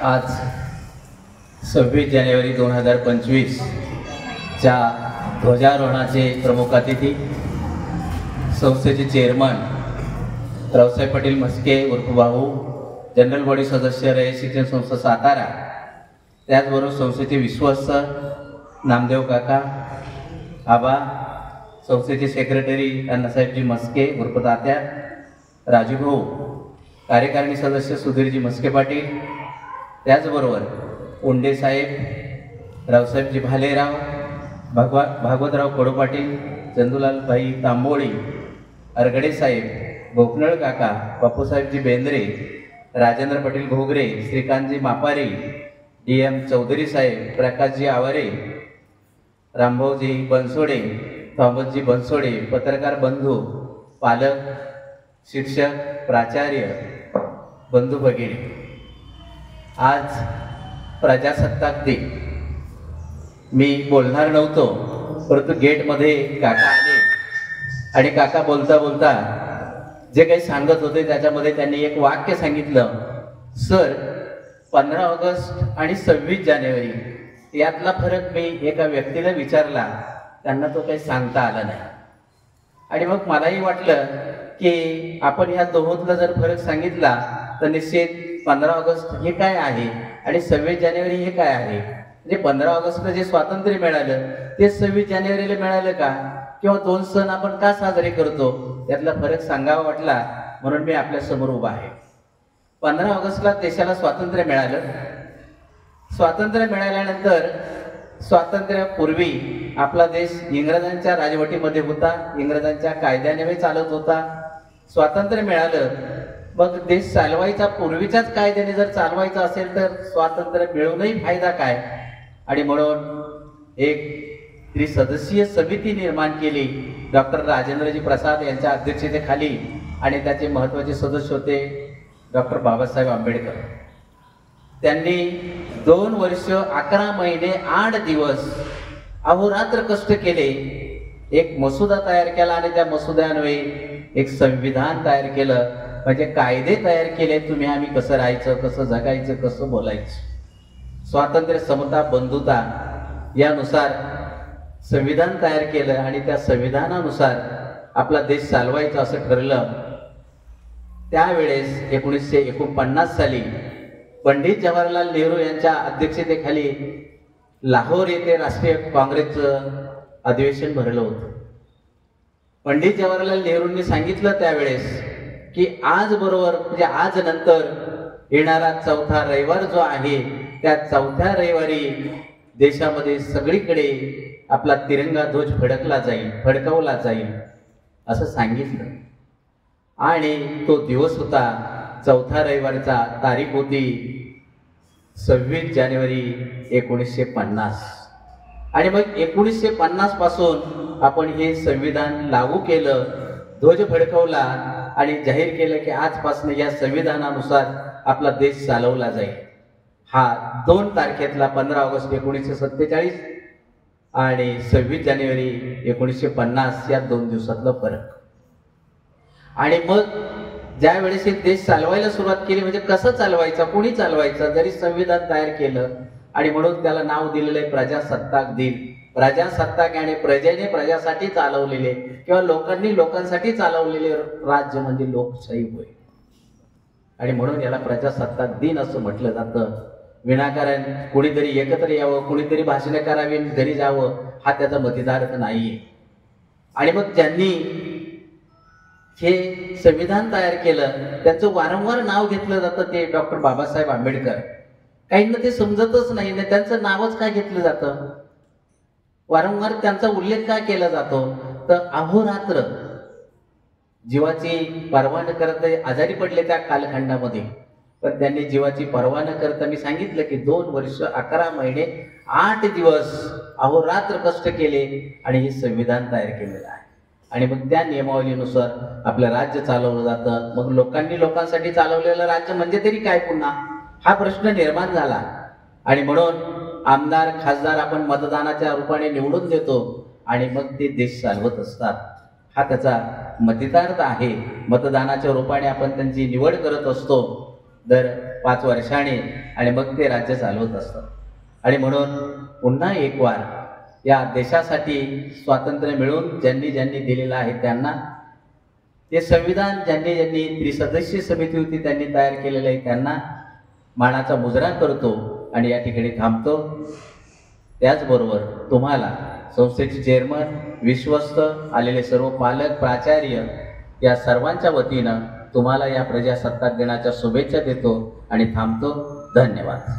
आज 26 जानेवारी 2025 च्या ध्वजारोहणाचे प्रमुख अतिथी संस्थेचे चेअरमन रावसाहेब पाटील म्हस्के उर्फ भाऊ, जनरल बॉडी सदस्य रयत शिक्षण संस्था सातारा, त्याचबरोबर संस्थेचे विश्वस्त नामदेव काका आबा, संस्थेचे सेक्रेटरी अण्णासाहेबजी म्हस्के उर्फ तात्या, राजू भाऊ, कार्यकारिणी सदस्य सुधीरजी म्हस्के पाटील, त्याचबरोबर उंडे साहेब, रावसाहेबजी भालेराव, भागवतराव कडू पाटील, चंदूलाल भाई तांबोळी, अरगडे साहेब, भोकनळ काका, बापूसाहेबजी बेंद्रे, राजेंद्र पाटील घोगरे, श्रीकांतजी मापारी, DM चौधरी साहेब, प्रकाशजी आवारे, रामभाऊजी बनसोडे, थॉमसजी बनसोडे, पत्रकार बंधू, पालक, शिक्षक, प्राचार्य बंधू भगिनी, आज प्रजासत्ताक दिन. मी बोलणार नव्हतो, परंतु गेटमध्ये काका आले आणि काका बोलता बोलता जे काही सांगत होते त्याच्यामध्ये त्यांनी एक वाक्य सांगितलं, सर 15 ऑगस्ट आणि 26 जानेवारी यातला फरक मी एका व्यक्तीला विचारला, त्यांना तो काही सांगता आला नाही. आणि मग मलाही वाटलं की आपण ह्या दोहोतला जर फरक सांगितला तर निश्चित 15 ऑगस्ट हे काय आहे आणि 26 जानेवारी हे काय आहे. म्हणजे 15 ऑगस्टला जे स्वातंत्र्य मिळालं ते 26 जानेवारीला मिळालं का, किंवा दोन सण आपण का साजरे करतो, त्यातला फरक सांगावा वाटला म्हणून मी आपल्या समोर उभा आहे. 15 ऑगस्टला देशाला स्वातंत्र्य मिळालं. स्वातंत्र्य मिळाल्यानंतर स्वातंत्र्यापूर्वी आपला देश इंग्रजांच्या राजवटीमध्ये होता, इंग्रजांच्या कायद्याने चालत होता. स्वातंत्र्य मिळालं, मग देश चालवायचा पूर्वीच्याच कायद्याने जर चालवायचा असेल तर स्वातंत्र्य मिळूनही फायदा काय. आणि म्हणून एक त्रिसदस्यीय समिती निर्माण केली डॉक्टर राजेंद्रजी प्रसाद यांच्या अध्यक्षतेखाली, आणि त्याचे महत्त्वाचे सदस्य होते डॉक्टर बाबासाहेब आंबेडकर. त्यांनी 2 वर्ष 11 महिने 8 दिवस अहोरात्र कष्ट केले, एक मसुदा तयार केला आणि त्या मसुद्यान्वये एक संविधान तयार केलं. म्हणजे कायदे तयार केले, तुम्ही आम्ही कसं राहायचं, कसं जगायचं, कसं बोलायचं. स्वातंत्र्य, समता, बंधुता यानुसार संविधान तयार केलं आणि त्या संविधानानुसार आपला देश चालवायचा असं ठरलं. त्यावेळेस 1949 साली पंडित जवाहरलाल नेहरू यांच्या अध्यक्षतेखाली लाहोर येथे राष्ट्रीय काँग्रेसचं अधिवेशन भरलं होतं. पंडित जवाहरलाल नेहरूंनी सांगितलं त्यावेळेस की आज बरोबर, म्हणजे आज नंतर येणारा 4था रविवार जो आहे त्या 4थ्या रविवारी देशामध्ये सगळीकडे आपला तिरंगा ध्वज फडकवला जाईल असं सांगितलं. आणि तो दिवस होता 4था रविवारचा, तारीख होती 26 जानेवारी 1950. आणि मग 1950 पासून आपण हे संविधान लागू केलं, ध्वज फडकवला आणि जाहीर केलं की आजपासून या संविधानानुसार आपला देश चालवला जाईल. हा 2 तारखेतला 15 ऑगस्ट 1947 आणि 26 जानेवारी 1950 या 2 दिवसातला फरक. आणि मग ज्या वेळेस एक देश चालवायला सुरुवात केली, म्हणजे कसं चालवायचा, कोणी चालवायचं, जरी संविधान तयार केलं आणि म्हणून त्याला नाव दिलेलं आहे प्रजासत्ताक दिन. प्रजासत्ताक आणि प्रजेने प्रजासाठी चालवलेले किंवा लोकांनी लोकांसाठी चालवलेले राज्य म्हणजे लोकशाही होय. आणि म्हणून याला प्रजासत्ताक दिन असं म्हटलं जातं. विनाकारण कुणीतरी एकत्र यावं, कुणीतरी भाषणं करावी, घरी जावं, हा त्याचा मतितार्थ नाहीये. आणि मग ज्यांनी हे संविधान तयार केलं त्यांचं वारंवार नाव घेतलं जातं, ते डॉक्टर बाबासाहेब आंबेडकर. काहींना ते समजतच नाही ना, त्यांचं नावच काय घेतलं जातं, वारंवार त्यांचा उल्लेख का केला जातो. तर अहोरात्र जीवाची पर्वा न करता आजारी पडले त्या कालखंडामध्ये, पण त्यांनी जीवाची पर्वा न करता, मी सांगितलं की 2 वर्ष 11 महिने 8 दिवस अहोरात्र कष्ट केले आणि हे संविधान तयार केलेलं आहे. आणि मग त्या नियमावलीनुसार आपलं राज्य चालवलं जातं. मग लोकांनी लोकांसाठी चालवलेलं राज्य म्हणजे तरी काय पुन्हा, हा प्रश्न निर्माण झाला. आणि म्हणून आमदार खासदार आपण मतदानाच्या रूपाने निवडून देतो आणि मग ते देश चालवत असतात. हा त्याचा मतितार्थ आहे. मतदानाच्या रूपाने आपण त्यांची निवड करत असतो. दर 5 वर्षांनी आणि मग ते राज्य चालवत असतं. आणि म्हणून पुन्हा एक वार या देशासाठी स्वातंत्र्य मिळवून ज्यांनी ज्यांनी दिलेलं आहे त्यांना, ते संविधान ज्यांनी ज्यांनी त्रिसदस्यीय समिती होती त्यांनी तयार केलेलं आहे त्यांना मानाचा मुजरा करतो आणि या ठिकाणी थांबतो. त्याचबरोबर तुम्हाला संस्थेचे चेअरमन, विश्वस्त, आलेले सर्व पालक, प्राचार्य या सर्वांच्या वतीनं तुम्हाला या प्रजासत्ताक दिनाच्या शुभेच्छा देतो आणि थांबतो. धन्यवाद.